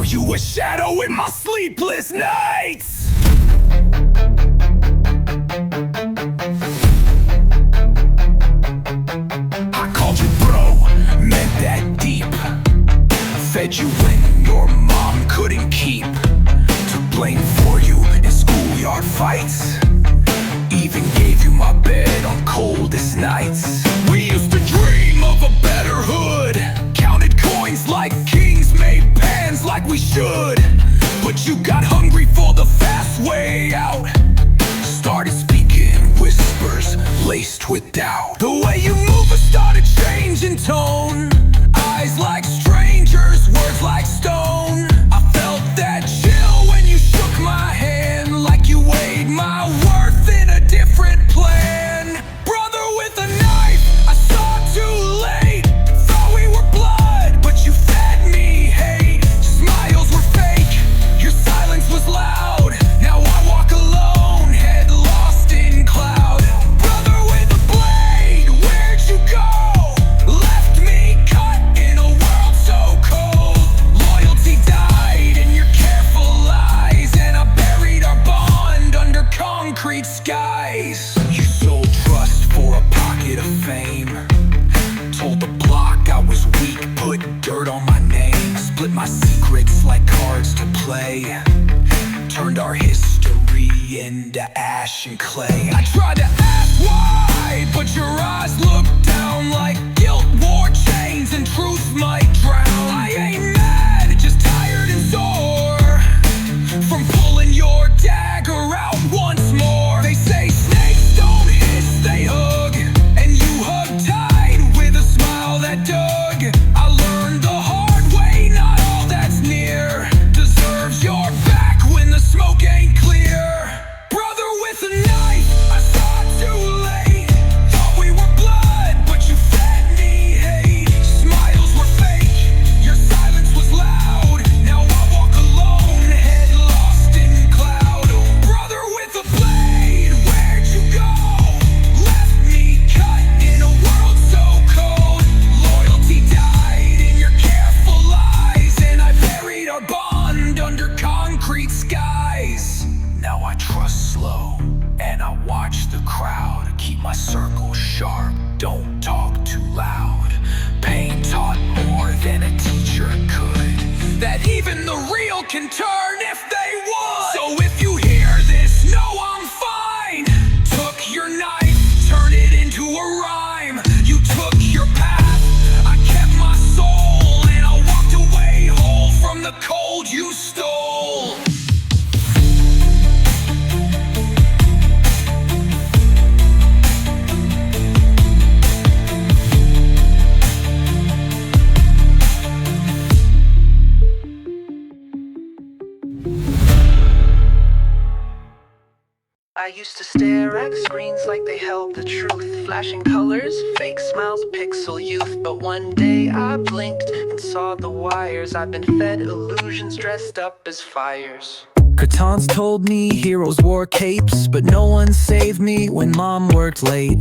Now you a shadow in my sleepless nights. I called you bro, meant that deep. Fed you when your mom couldn't keep. Took blame for you in schoolyard fights. Even gave you my bed on coldest nights. We used to dream of a better hood. Counted coins like kings, made plans like we should. But you got hungry for the fast way out. Started speaking whispers laced with doubt. The way you move started changing tone. Eyes like strangers, words like stone. I felt that chill when you shook my hand, like you weighed my worth in a different plan. Brother with a knife, I saw too late. Thought we were blood, but you fed me hate. Smiles were fake, your silence was loud. Now I walk alone, head lost in cloud. Brother with a blade, where'd you go? Left me cut in a world so cold. Loyalty died in your careful lies, and I buried our bond under concrete skies. You sold trust for a pocket of fame. Told the block I was weak, put dirt on my name. Split my secrets like cards to play. Turned our history into ash and clay. I tried to ask why, but your eyes looked down like guilt wore chains and truth might drown. I ain't mad, just tired and sore from pulling your dagger out once more. They say snakes don't hiss, they hug, and you hug tight with a smile that dug. I learned the hard way, not all that's near deserves your back when the smoke ain't clear. Brother with a knife, I saw too late. Thought we were blood, but you fed me hate. Smiles were fake, your silence was loud. Now I walk alone, head lost in cloud. Brother with a blade, where'd you go? Left me cut in a world so cold. Loyalty died in your careful lies, and I buried our bond under concrete skies. Now I trust slow, and I watch the crowd. Keep my circle sharp, don't talk too loud. Pain taught more than a teacher could, that even the real can turn if they would. So if you hear this, know I'm fine. Took your knife, turned it into a rhyme. You took your path, I kept my soul, and I walked away whole from the cold you stole. I used to stare at screens like they held the truth. Flashing colors, fake smiles, pixel youth. But one day I blinked and saw the wires. I've been fed illusions dressed up as fires. Cartons told me heroes wore capes, but no one saved me when mom worked late.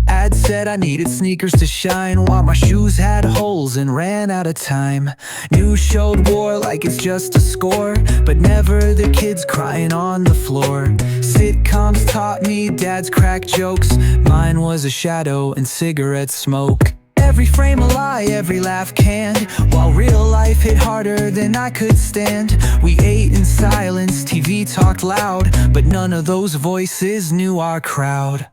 Ads said I needed sneakers to shine, while my shoes had holes and ran out of time. News showed war like it's just a score, but never the kids crying on the floor. Sitcoms taught me dad's crack jokes, mine was a shadow and cigarette smoke. Every frame a lie, every laugh canned, while real life hit harder than I could stand. We ate in silence, TV talked loud, but none of those voices knew our crowd.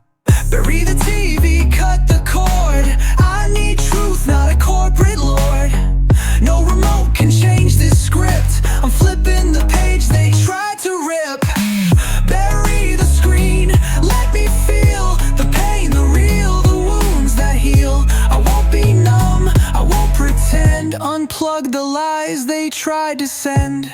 Bury the TV, cut the cord. I need truth, not a corporate lord. No remote can change this script. I'm flipping the page they tried to rip. Bury the screen, let me feel the pain, the real, the wounds that heal. I won't be numb, I won't pretend. Unplug the lies they tried to send.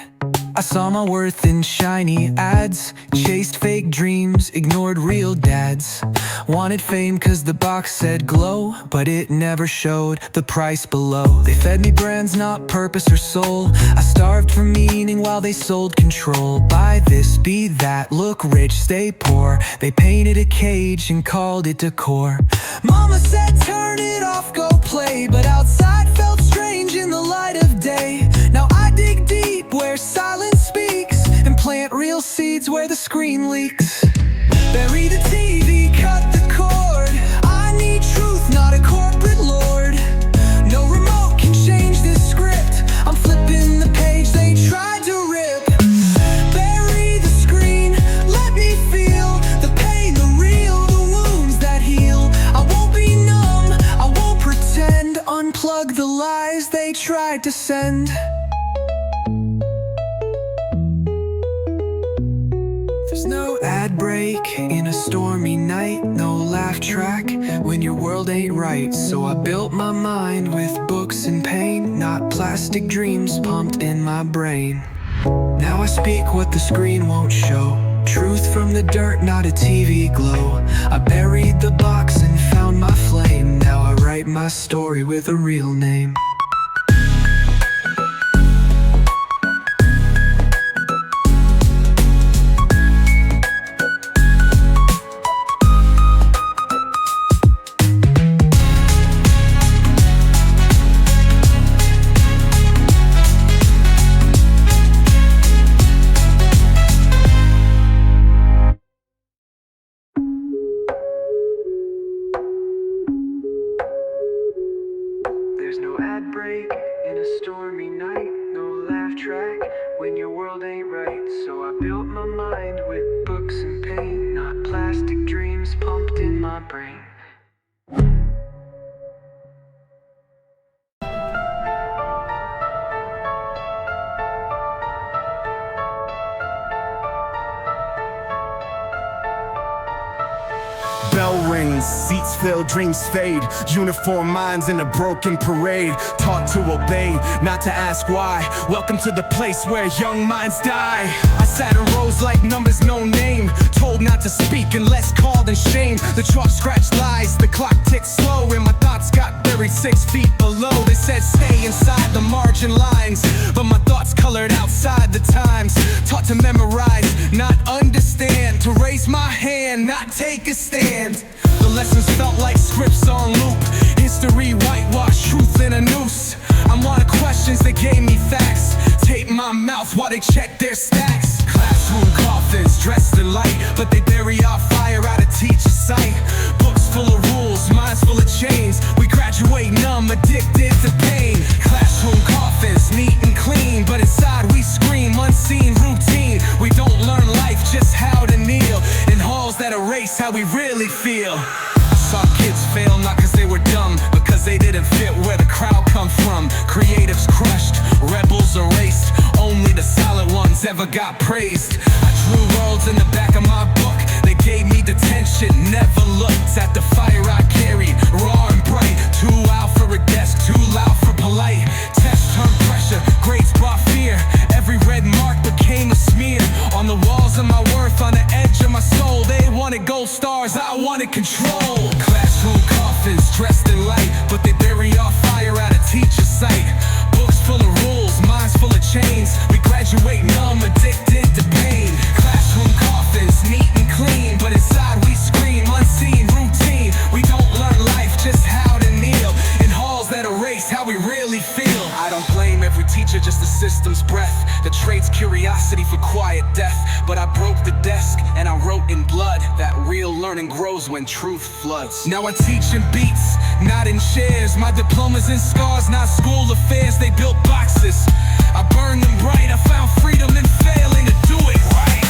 I saw my worth in shiny ads, chased fake dreams, ignored real dads. Wanted fame cause the box said glow, but it never showed the price below. They fed me brands, not purpose or soul. I starved for meaning while they sold control. Buy this, be that, look rich, stay poor. They painted a cage and called it decor. Mama said turn it off, go play, but outside felt strange in the light of day. Now I dig deep unplug the lies they tried to send. There's no ad break in a stormy night, no laugh track when your world ain't right. So I built my mind with books and pain, not plastic dreams pumped in my brain. Now I speak what the screen won't show, truth from the dirt, not a TV glow. I buried the box and found my flame. Now I write my story with a real name. There's no ad break in a stormy night, no laugh track when your world ain't right. So I built my mind with books and pain, not plastic dreams pumped in my brain. Bell rings, seats fill, dreams fade. Uniform minds in a broken parade. Taught to obey, not to ask why. Welcome to the place where young minds die. I sat in rows like numbers, no name. Told not to speak unless called and shamed. The chalk scratched lies, the clock ticked slow, and my thoughts got buried 6 feet below. They said stay inside the margin lines, but my thoughts colored outside the times. Taught to memorize, not understand. To raise my hand, not take a stand. The lessons felt like scripts on loop. History whitewashed, truth in a noose. I'm on questions, they gave me facts. Tape my mouth while they check their stacks. Classroom coffins, dressed in light, but they bury our fire out of teacher's sight. Books full of rules, minds full of chains. We graduate numb, addicted to pain. Classroom coffins, neat and clean, but inside we scream unseen routine. We don't learn life, just how to kneel in halls that erase how we really feel. I saw kids fail not cause they were dumb, because they didn't fit where the crowd come from. Creatives crushed, rebels erased. Only the silent ones ever got praised. I drew worlds in the back of my book. They gave me detention, never looked at the fire I carried, raw and bright. Too loud for a desk, too loud for polite. Test turned pressure, grades brought fear. Every red mark became a smear on the walls of my worth, on the edge of my soul. They wanted gold stars, I wanted control. Classroom coffins, dressed in light, but they bury our fire out of teacher's sight. Books full of rules, minds full of chains. We graduate numb, addicted to pain. Classroom coffins, neat and clean, but inside we scream unseen routine. We don't learn life, just how to kneel in halls that erase how we really feel. I don't blame every teacher, just the system's breath that trades curiosity for quiet death. But I broke the desk and I wrote in blood that real learning grows when truth floods. Now I teach in beats, not in chairs. My diplomas and scars, not school affairs. They built boxes, I burned them bright. I found freedom in failing to do it right.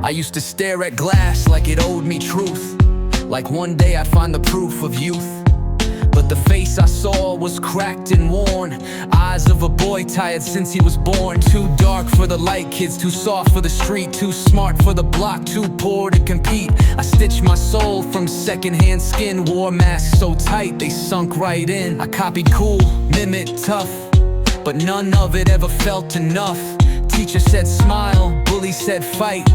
I used to stare at glass like it owed me truth, like one day I'd find the proof of youth. but the face I saw was cracked and worn. Eyes of a boy tired since he was born. Too dark for the light kids, too soft for the street, too smart for the block, too poor to compete. I stitched my soul from secondhand skin, wore masks so tight they sunk right in. I copied cool, mimicked tough, but none of it ever felt enough. Teacher said smile, bully said fight.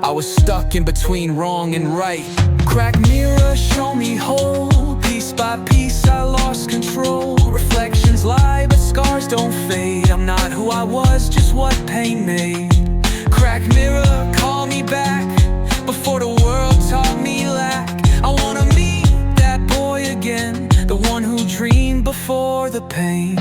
I was stuck in between wrong and right. Crack mirror, show me whole. Piece by piece I lost control. Reflections lie, but scars don't fade. I'm not who I was, just what pain made. Crack mirror, call me back before the world taught me lack. I wanna meet that boy again, the one who dreamed before the pain.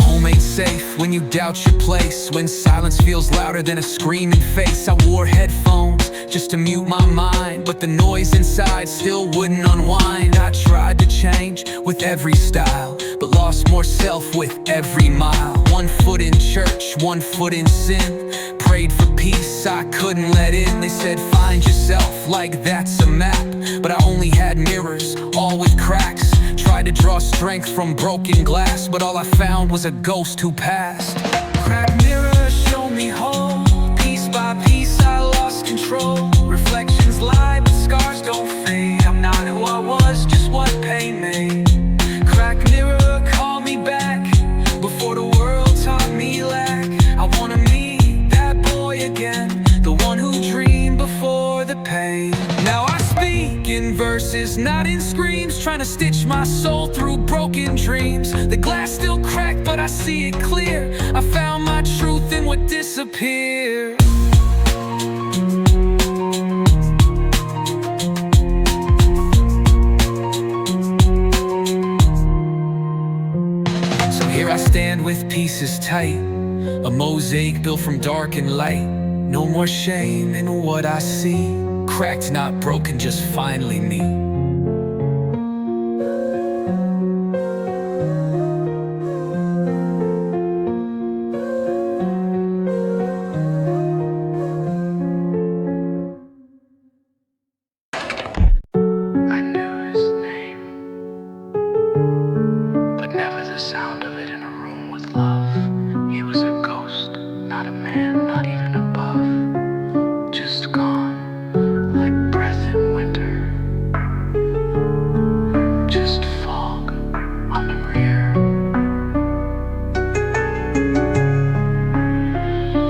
Home ain't safe when you doubt your place, when silence feels louder than a screaming face. I wore headphones just to mute my mind, but the noise inside still wouldn't unwind. I tried to change with every style, but lost more self with every mile. 1 foot in church, 1 foot in sin. Prayed for peace, I couldn't let in. They said find yourself, like that's a map, but I only had mirrors, all with cracks. Tried to draw strength from broken glass, but all I found was a ghost who passed. Crack mirror, show me whole. Piece by piece I lost control. Reflections lie, but scars don't fade. I'm not who I was, just what pain made. Crack mirror, call me back before the world taught me lack. I wanna meet that boy again, the one who dreamed before the pain. Now I speak in verses, not in screams, trying to stitch my soul through broken dreams. The glass still cracked, but I see it clear. I found my truth in what disappeared. So here I stand with pieces tight, a mosaic built from dark and light. No more shame in what I see. Cracked, not broken, just finally me. I knew his name, but never the sound of it in a room with love. He was a ghost, not a man, not even above. Just gone, like breath in winter. Just fog on the rear.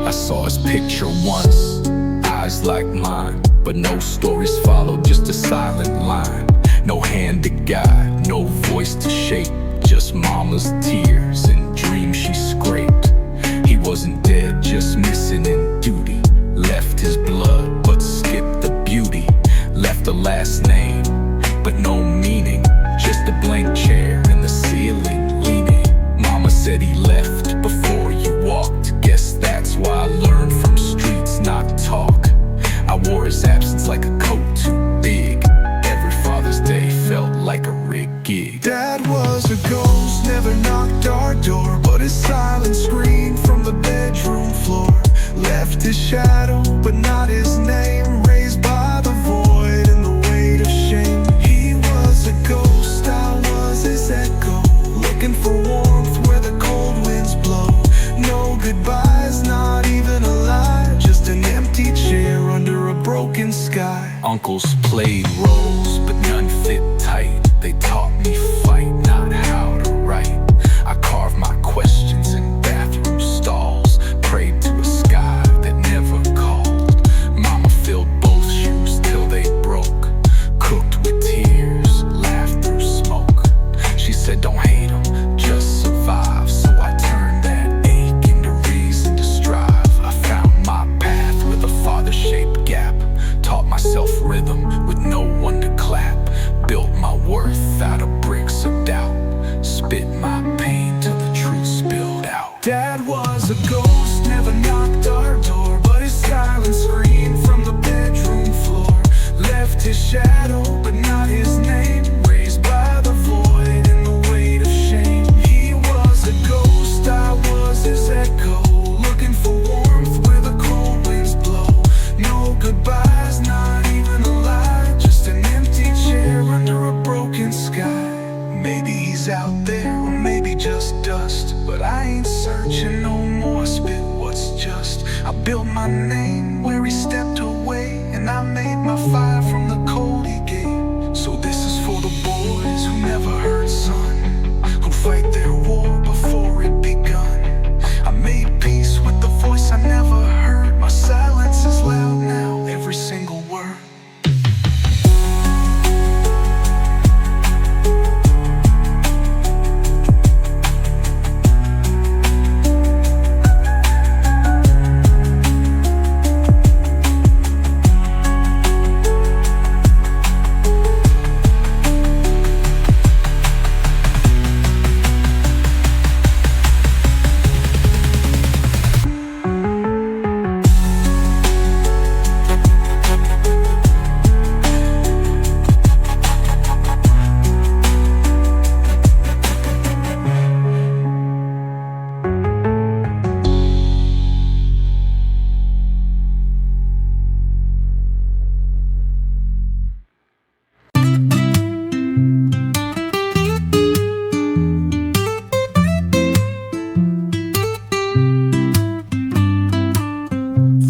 I saw his picture once, eyes like mine, but no stories followed, just a silent line. No hand to guide, no voice to shape, just mama's tears and dreams she scraped. He wasn't dead, just missing in duty. Left his blood, but skipped the beauty. Left the last name, but no meaning. Just a blank chair in the ceiling leaning. Mama said he left before you walked. Guess that's why I learned from streets, not talk. I wore his absence like a coat too big. Every Father's Day felt like a rigged gig. Dad was a ghost, never knocked our door, but his silence screamed from the bedroom floor. Left his shadow, but not his name, raised by the void and the weight of shame. He was a ghost, I was his echo, looking for warmth where the cold winds blow. No goodbyes, not even a lie, just an empty chair under a broken sky. Uncles played roles, but none fit tight. They taught me fight, not how to write. I carved my questions in bathroom stalls, prayed to a sky that never called. Mama filled both shoes till they broke, cooked with tears, laughed through smoke. She said don't hate 'em, just survive. So I turned that ache into reason to strive. I found my path with a father-shaped gap, taught myself rhythm with no one to clap. Built my worth out of bricks of doubt, spit my pain till the truth spilled out. Dad was a ghost, never knocked our door, but his silence screamed from the bedroom floor. Left his shadow, but not his name, raised by the void and the weight of shame. He was a ghost, I was his echo, looking for warmth where the cold winds blow. No goodbyes, not even a lie, just an empty chair under a broken sky. Maybe out there, or maybe just dust. But I ain't searching no more, spit what's just. I built my name where he stepped away, and I made my fire from the cold he gave. So this is for the boys who never heard sun, who fight their war before it begun. I made peace with the voice I never heard. My silence is loud now, every single word.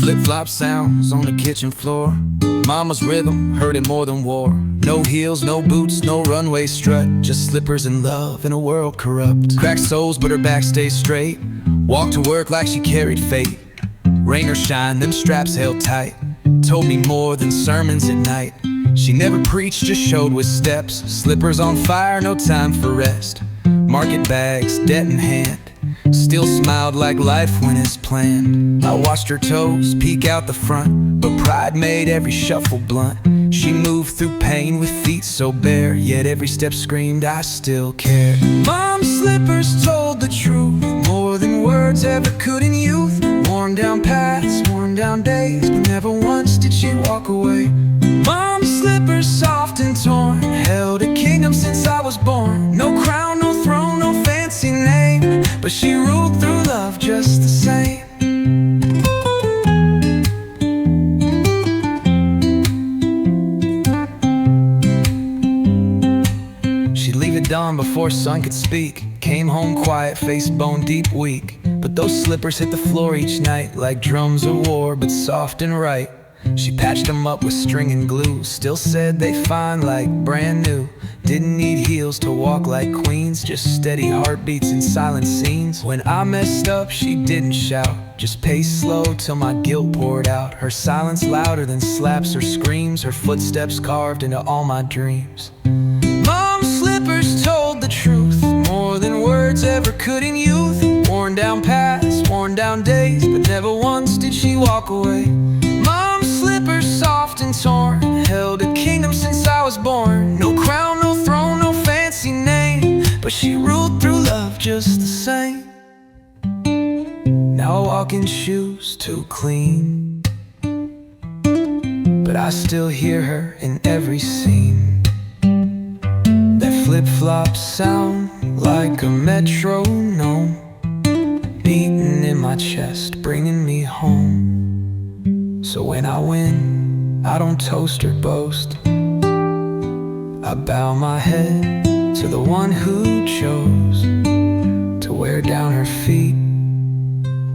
Flip-flop sounds on the kitchen floor. Mama's rhythm, heard it more than war. No heels, no boots, no runway strut. Just slippers and love in a world corrupt. Cracked soles, but her back stays straight. Walked to work like she carried fate. Rain or shine, them straps held tight. Told me more than sermons at night. She never preached, just showed with steps. Slippers on fire, no time for rest. Market bags, debt in hand. Still smiled like life went as planned. I watched her toes peek out the front, but pride made every shuffle blunt. She moved through pain with feet so bare, yet every step screamed, I still care. Mom's slippers told the truth, more than words ever could in youth. Worn down paths, worn down days, but never once did she walk away. Mom's slippers soft and torn, held a kingdom since I was born. No crown, no throne, no fancy name, but she ruled through love just the same. She'd leave at dawn before sun could speak. Came home quiet, face bone deep weak. But those slippers hit the floor each night like drums of war, but soft and right. She patched them up with string and glue. Still said they fine like brand new. Didn't need heels to walk like queens, just steady heartbeats and silent scenes. When I messed up, she didn't shout, just paced slow till my guilt poured out. Her silence louder than slaps or screams, her footsteps carved into all my dreams. Mom's slippers told the truth, more than words ever could in youth. Worn down paths, worn down days, but never once did she walk away. Mom's slippers soft and torn, held a kingdom since I was born. No crown, no throne, no fancy name, but she ruled through love just the same. Now I walk in shoes too clean, but I still hear her in every scene. That flip-flop sound like a metronome, beating in my chest, bringing me home. So when I win, I don't toast or boast. I bow my head to the one who chose to wear down her feet,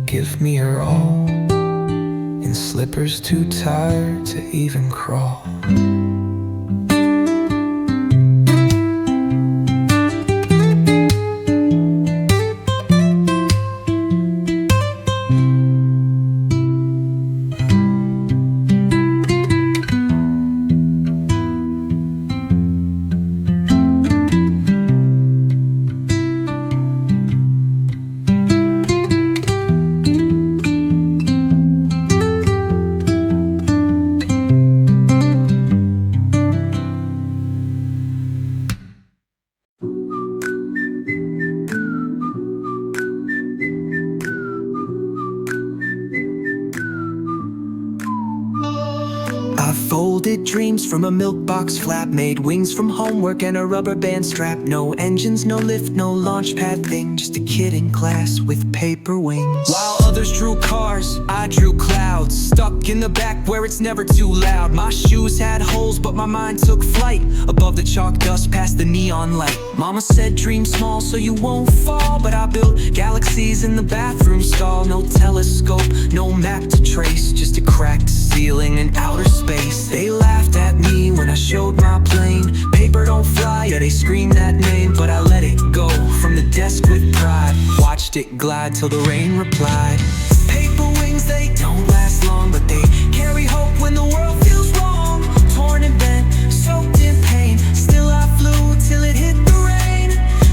give me her all, in slippers too tired to even crawl. molded dreams from a milk box flap, made wings from homework and a rubber band strap. No engines, no lift, no launch pad thing, just a kid in class with paper wings. While others drew cars, I drew clouds, stuck in the back where it's never too loud. My shoes had holes, but my mind took flight above the chalk dust past the neon light. Mama said dream small so you won't fall, but I built galaxies in the bathroom stall. No telescope, no map to trace, just a cracked ceiling and outer space. They laughed at me when I showed my plane. Paper don't fly, yeah, they screamed that name, but I let it go from the desk with pride. Watched it glide till the rain replied. Paper wings, they don't last long, but they carry hope when the world feels wrong. Torn and bent, soaked in pain, still I flew till it hit the rain.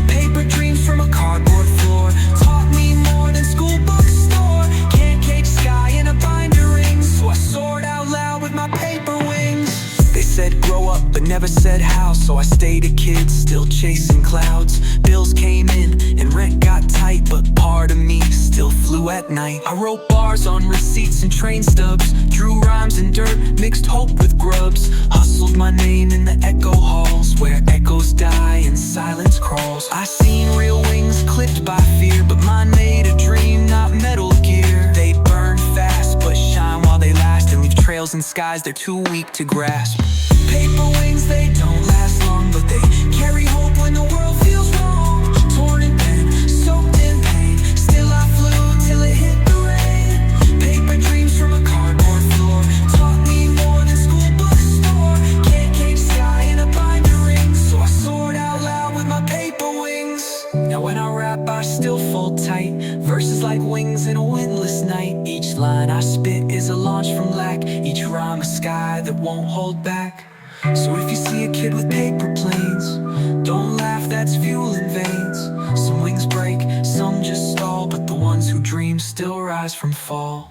Paper dreams from a cardboard floor taught me more than school bookstore. Can't cage sky in a binder ring, so I soared out loud with my paper wings. They said grow up, but never said how, so I stayed a kid, still chasing clouds. Bills came in and rent got tight, but part of me still flew at night. I wrote bars on receipts and train stubs, drew rhymes in dirt, mixed hope with grubs. Hustled my name in the echo halls, where echoes die and silence crawls. I seen real wings clipped by fear, but mine made a dream, not metal gear. They burn fast, but shine while they last, and leave trails in skies they're too weak to grasp. Paper wings, they don't last long, but they carry hope when the world feels wrong. Torn and bent, soaked in pain, still I flew till it hit the rain. Paper dreams from a cardboard floor taught me more than school bookstore. Can't cage sky in a binder ring, so I soared out loud with my paper wings. Now when I rap, I still fold tight, verses like wings in a windless night. Each line I spit is a launch from lack, each rhyme a sky that won't hold back. So if you see a kid with paper planes, don't laugh, that's fuel in veins. Some wings break, some just stall, but the ones who dream still rise from fall.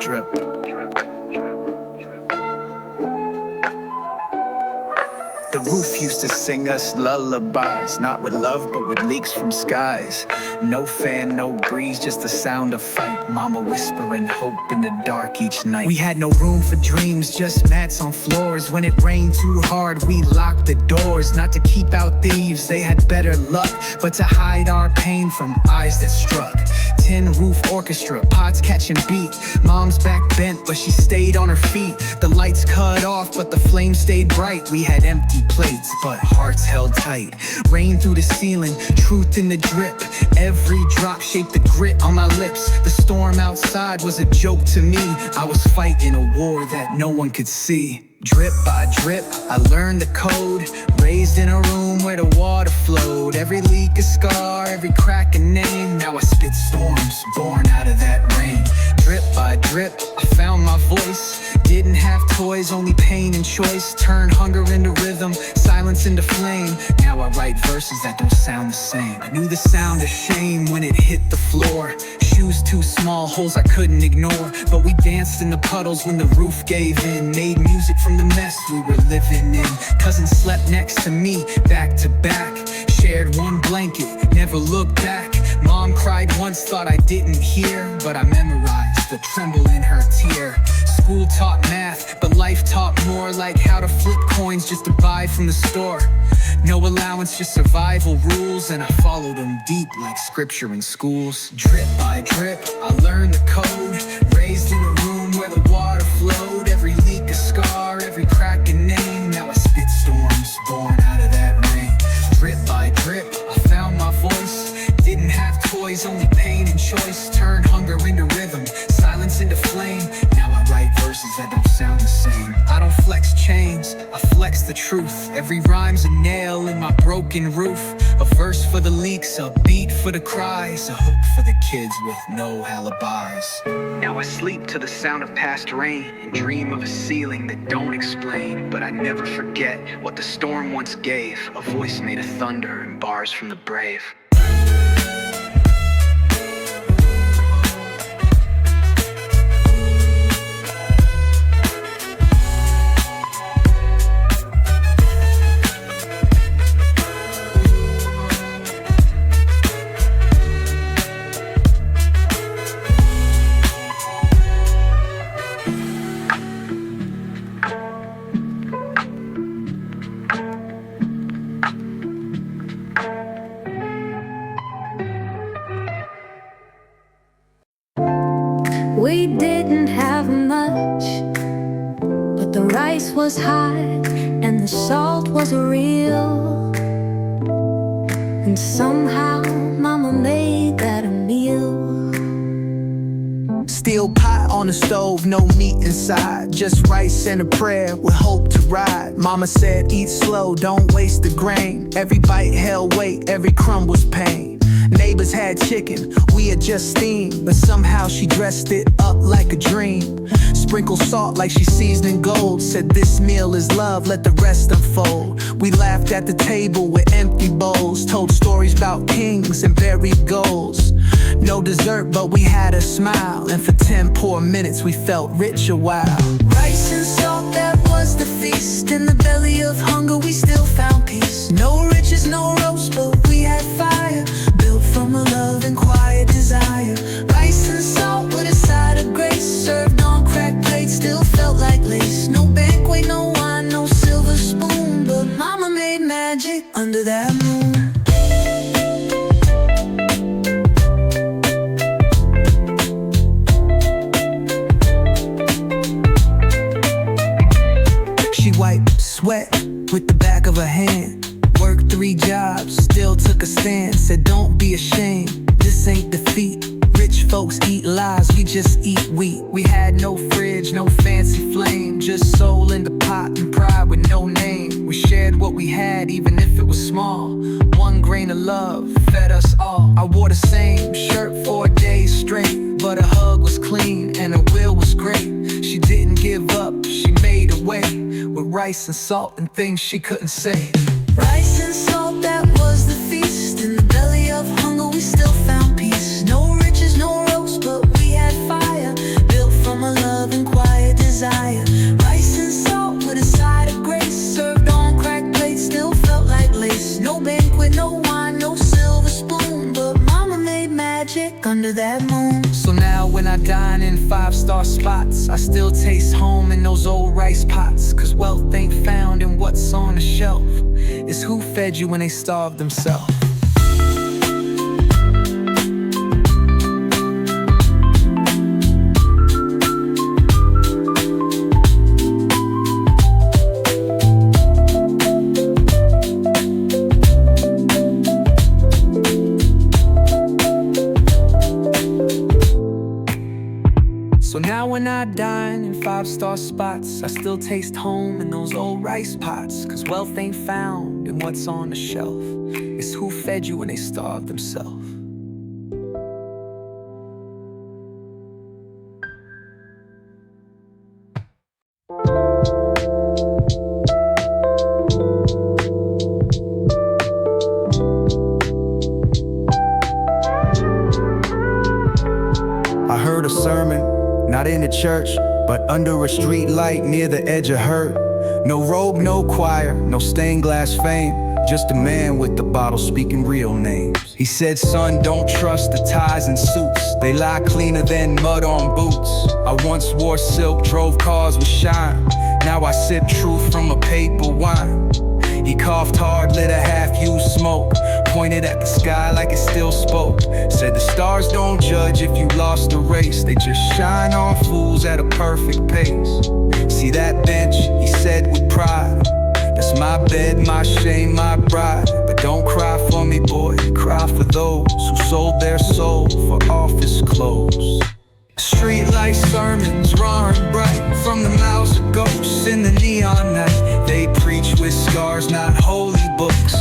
Drip. The roof used to sing us lullabies, not with love but with leaks from skies. No fan, no breeze, just the sound of fight. Mama whispering hope in the dark each night. We had no room for dreams, just mats on floors. When it rained too hard, we locked the doors. Not to keep out thieves, they had better luck, but to hide our pain from eyes that struck. Tin roof orchestra, pots catching beat. Mom's back bent, but she stayed on her feet. The lights cut off, but the flame stayed bright. We had empty plates, but hearts held tight. Rain through the ceiling, truth in the drip. Every drop shaped the grit on my lips. The storm outside was a joke to me. I was fighting a war that no one could see. Drip by drip, I learned the code. Raised in a room where the water flowed. Every leak a scar, every crack a name. Now I spit storms, born out of that rain. Drip by drip, I found my voice. Didn't have toys, only pain and choice. Turned hunger into rhythm, silence into flame. Now I write verses that don't sound the same. I knew the sound of shame when it hit the floor. Shoes too small, holes I couldn't ignore. But we danced in the puddles when the roof gave in. Made music from the mess we were living in. Cousins slept next to me, back to back. Shared one blanket, never looked back. Mom cried once, thought I didn't hear, but I memorized the tremble in her tear. School taught math, but life taught more, like how to flip coins just to buy from the store. No allowance, just survival rules, and I followed them deep like scripture in schools. Drip by drip, I learned the code. Raised in a room where the water flowed. Every leak a scar, every crack a name. Now I spit storms, born out of that rain. Drip by drip, I found my voice. Didn't have toys, only pain and choice. Turned hunger into rhythm, silence into flame. Now I write verses that don't the truth. Every rhyme's a nail in my broken roof. A verse for the leaks, a beat for the cries, a hook for the kids with no alibis. Now I sleep to the sound of past rain and dream of a ceiling that don't explain. But I never forget what the storm once gave, a voice made of thunder and bars from the brave. We didn't have much, but the rice was hot and the salt was real. And somehow Mama made that a meal. Steel pot on the stove, no meat inside, just rice and a prayer with hope to ride. Mama said eat slow, don't waste the grain. Every bite held weight, every crumb was pain. Neighbors had chicken, we had just steamed, but somehow she dressed it up like a dream. Sprinkle salt like she seasoned gold, said this meal is love, let the rest unfold. We laughed at the table with empty bowls, told stories about kings and buried goals. No dessert, but we had a smile, and for 10 poor minutes we felt rich a while. Rice and salt, that was the feast. In the belly of hunger we still found peace. No riches, no roast, but we had fire, built from a love and quiet desire. Rice and salt with a side of grace, served on cracked plates, still felt like lace. No banquet, no wine, no silver spoon, but Mama made magic under that moon. She wiped sweat with the back of her hand, worked 3 jobs, still took a stand. Said don't be ashamed, this ain't defeat. Rich folks eat lies, we just eat wheat. We had no fridge, no fancy flame, just soul in the pot and pride with no name. We shared what we had even if it was small. 1 grain of love fed us all. I wore the same shirt 4 days straight, but her hug was clean and her will was great. She didn't give up, she made a way, with rice and salt and things she couldn't say. Rice and salt, that was the feast. In the belly of hunger we still found peace. No riches, no roast, but we had fire, built from a love and quiet desire. Rice and salt with a side of grace, served on cracked plates, still felt like lace. No banquet, no wine, no silver spoon, but Mama made magic under that moon. So now when I dine in 5-star spots, I still taste home in those old rice pots. Cause wealth ain't found in what's on the shelf, it's who fed you when they starved themselves. So now when I dine in 5-star spots, I still taste home in those old rice pots. Cause wealth ain't found in what's on the shelf, it's who fed you when they starved themselves. I heard a sermon, not in the church, but under a street light near the edge of hurt. No robe, no choir, no stained glass fame, just a man with the bottle speaking real names. He said, son, don't trust the ties and suits, they lie cleaner than mud on boots. I once wore silk, drove cars with shine, now I sip truth from a paper wine. He coughed hard, lit a half-used smoke, pointed at the sky like it still spoke. Said the stars don't judge if you lost the race, they just shine on fools at a perfect pace. See that bench, he said with pride, that's my bed, my shame, my bride. But don't cry for me, boy, cry for those who sold their soul for office clothes. Streetlight sermons roaring bright from the mouths of ghosts in the neon night. They preach with with scars, not holy books.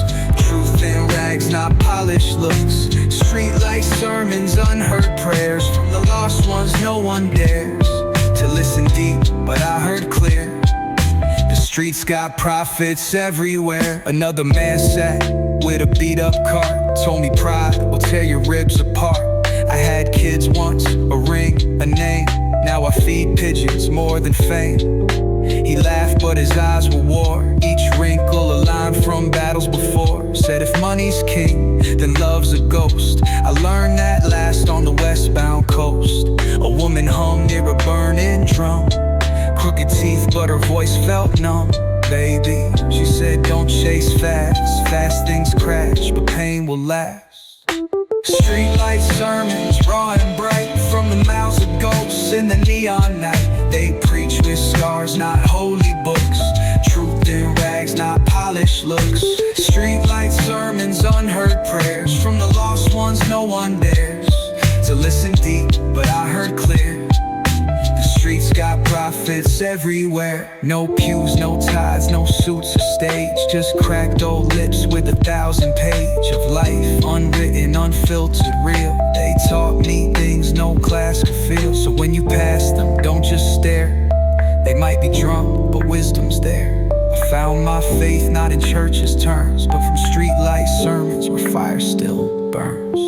Truth in rags, not polished looks. Streetlight sermons, unheard prayers. From the lost ones no one dares to listen deep, but I heard clear. The streets got prophets everywhere. Another man sat with a beat up cart, told me pride will tear your ribs apart. I had kids once, a ring, a name. Now I feed pigeons more than fame. He laughed but his eyes were war, each wrinkle a line from battles before. Said if money's king, then love's a ghost. I learned that last on the westbound coast. A woman hung near a burning drum, crooked teeth but her voice felt numb. Baby, she said don't chase fast, fast things crash but pain will last. Streetlight sermons, raw and bright, from the mouths of ghosts in the neon night. They preach with scars, not holy books. Truth in rags, not polished looks. Streetlight sermons, unheard prayers. From the lost ones no one dares to listen deep, but I heard clear. The streets got prophets everywhere. No pews, no ties, no suits or stage. Just cracked old lips with 1,000 pages of life, unwritten, unfiltered, real. They taught me things no class could feel. So when you pass them, don't just stare. They might be drunk, but wisdom's there. I found my faith not in church's terms, but from streetlight sermons where fire still burns.